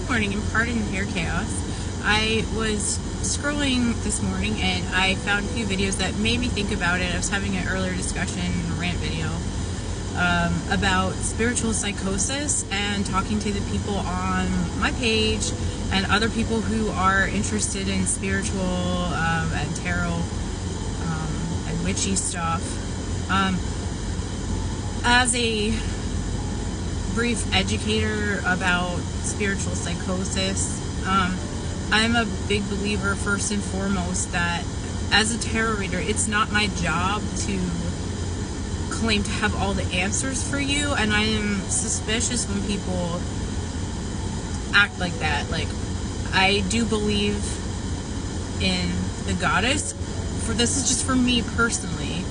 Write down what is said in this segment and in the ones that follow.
morning, and pardon the hair chaos. I was scrolling this morning and I found a few videos that made me think about it. I was having an earlier discussion, a rant video, about spiritual psychosis, and talking to the people on my page and other people who are interested in spiritual and tarot and witchy stuff. As a brief educator about spiritual psychosis, I'm a big believer, first and foremost, that as a tarot reader, it's not my job to claim to have all the answers for you, and I am suspicious when people act like that. Like, I do believe in the goddess. This is just for me personally,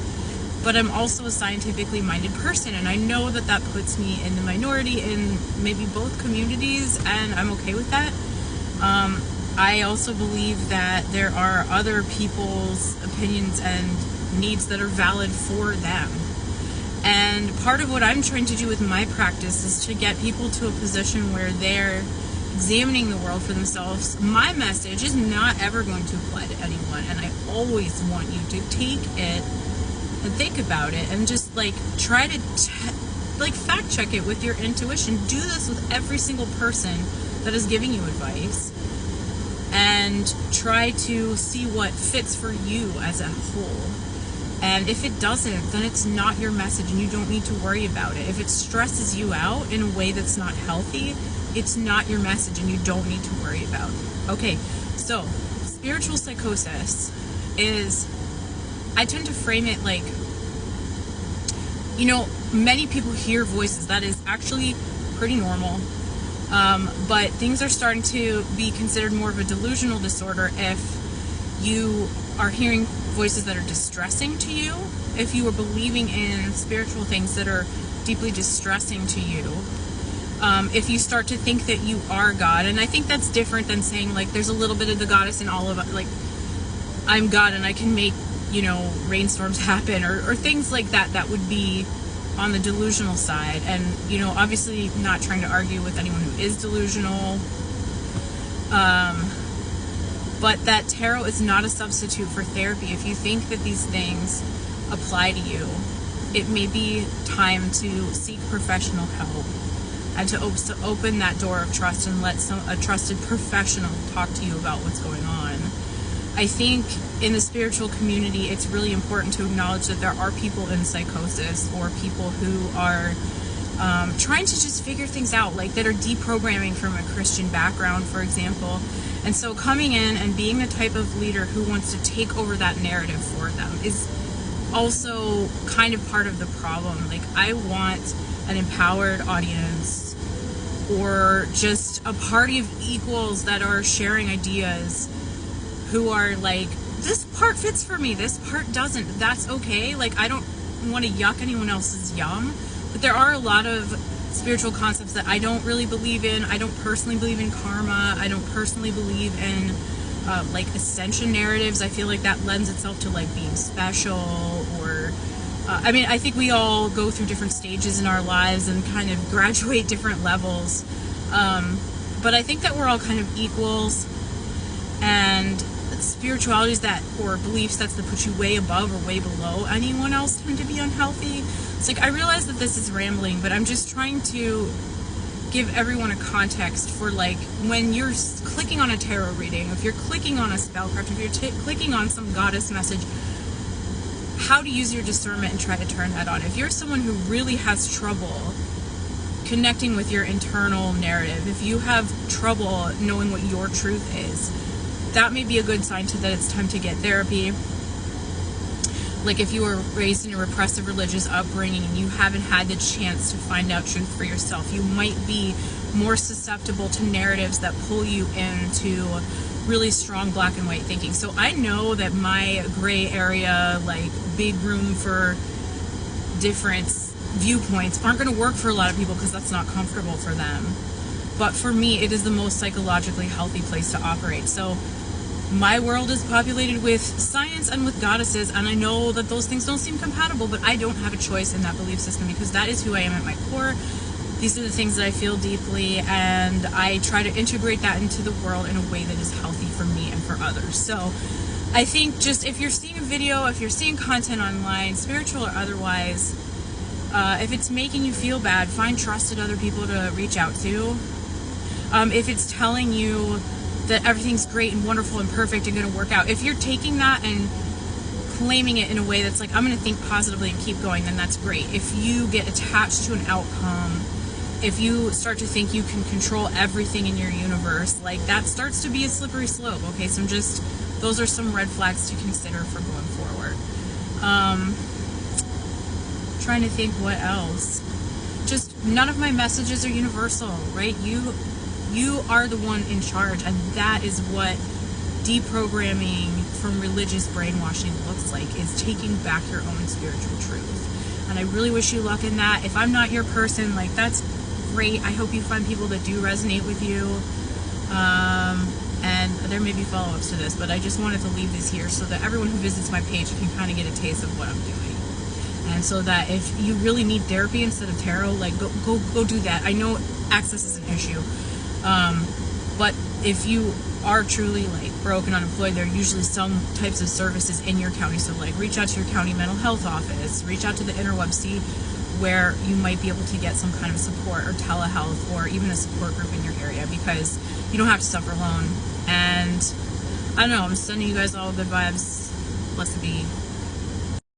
but I'm also a scientifically minded person, and I know that that puts me in the minority in maybe both communities, and I'm okay with that. I also believe that there are other people's opinions and needs that are valid for them. And part of what I'm trying to do with my practice is to get people to a position where they're examining the world for themselves. My message is not ever going to apply to anyone, and I always want you to take it and think about it and just try to fact check it with your intuition. Do this with every single person that is giving you advice, and try to see what fits for you as a whole. And if it doesn't, then it's not your message and you don't need to worry about it. If it stresses you out in a way that's not healthy, it's not your message and you don't need to worry about it. Okay, so spiritual psychosis is, I tend to frame it like, many people hear voices. That is actually pretty normal. But things are starting to be considered more of a delusional disorder if you are hearing voices that are distressing to you, if you are believing in spiritual things that are deeply distressing to you, if you start to think that you are God. And I think that's different than saying there's a little bit of the goddess in all of us, I'm God and I can make rainstorms happen, or things like that. That would be on the delusional side. And obviously not trying to argue with anyone who is delusional, but that tarot is not a substitute for therapy. If you think that these things apply to you, it may be time to seek professional help and to open that door of trust and let a trusted professional talk to you about what's going on. I think in the spiritual community, it's really important to acknowledge that there are people in psychosis, or people who are trying to just figure things out, that are deprogramming from a Christian background, for example. And so coming in and being the type of leader who wants to take over that narrative for them is also kind of part of the problem. I want an empowered audience, or just a party of equals that are sharing ideas, who are this part fits for me, this part doesn't. That's okay. I don't want to yuck anyone else's yum, but there are a lot of spiritual concepts that I don't really believe in. I don't personally believe in karma. I don't personally believe in ascension narratives. I feel like that lends itself to being special, or I think we all go through different stages in our lives and kind of graduate different levels, but I think that we're all kind of equals, and spiritualities or belief sets that put you way above or way below anyone else tend to be unhealthy. It's I realize that this is rambling, but I'm just trying to give everyone a context for when you're clicking on a tarot reading, if you're clicking on a spellcraft, if you're clicking on some goddess message, how to use your discernment and try to turn that on. If you're someone who really has trouble connecting with your internal narrative, if you have trouble knowing what your truth is, that may be a good sign that it's time to get therapy. If you were raised in a repressive religious upbringing and you haven't had the chance to find out truth for yourself, you might be more susceptible to narratives that pull you into really strong black and white thinking. So I know that my gray area, big room for different viewpoints, aren't going to work for a lot of people because that's not comfortable for them. But for me, it is the most psychologically healthy place to operate. So my world is populated with science and with goddesses, and I know that those things don't seem compatible, but I don't have a choice in that belief system because that is who I am at my core. These are the things that I feel deeply, and I try to integrate that into the world in a way that is healthy for me and for others. So I think just if you're seeing a video, if you're seeing content online, spiritual or otherwise, if it's making you feel bad, find trusted other people to reach out to. If it's telling you that everything's great and wonderful and perfect and going to work out, if you're taking that and claiming it in a way that's like, I'm going to think positively and keep going, then that's great. If you get attached to an outcome, if you start to think you can control everything in your universe, like that starts to be a slippery slope. Okay, so those are some red flags to consider for going forward. Trying to think what else. Just none of my messages are universal, right? You are the one in charge, and that is what deprogramming from religious brainwashing looks like, is taking back your own spiritual truth. And I really wish you luck in that. If I'm not your person, like, that's great. I hope you find people that do resonate with you. And there may be follow-ups to this, but I just wanted to leave this here so that everyone who visits my page can kind of get a taste of what I'm doing. And so that if you really need therapy instead of tarot, like, go do that. I know access is an issue. But if you are truly like broke and unemployed, there are usually some types of services in your county. So like reach out to your county mental health office, reach out to the interweb, see where you might be able to get some kind of support or telehealth or even a support group in your area, because you don't have to suffer alone. And I don't know, I'm sending you guys all good vibes. Blessed be.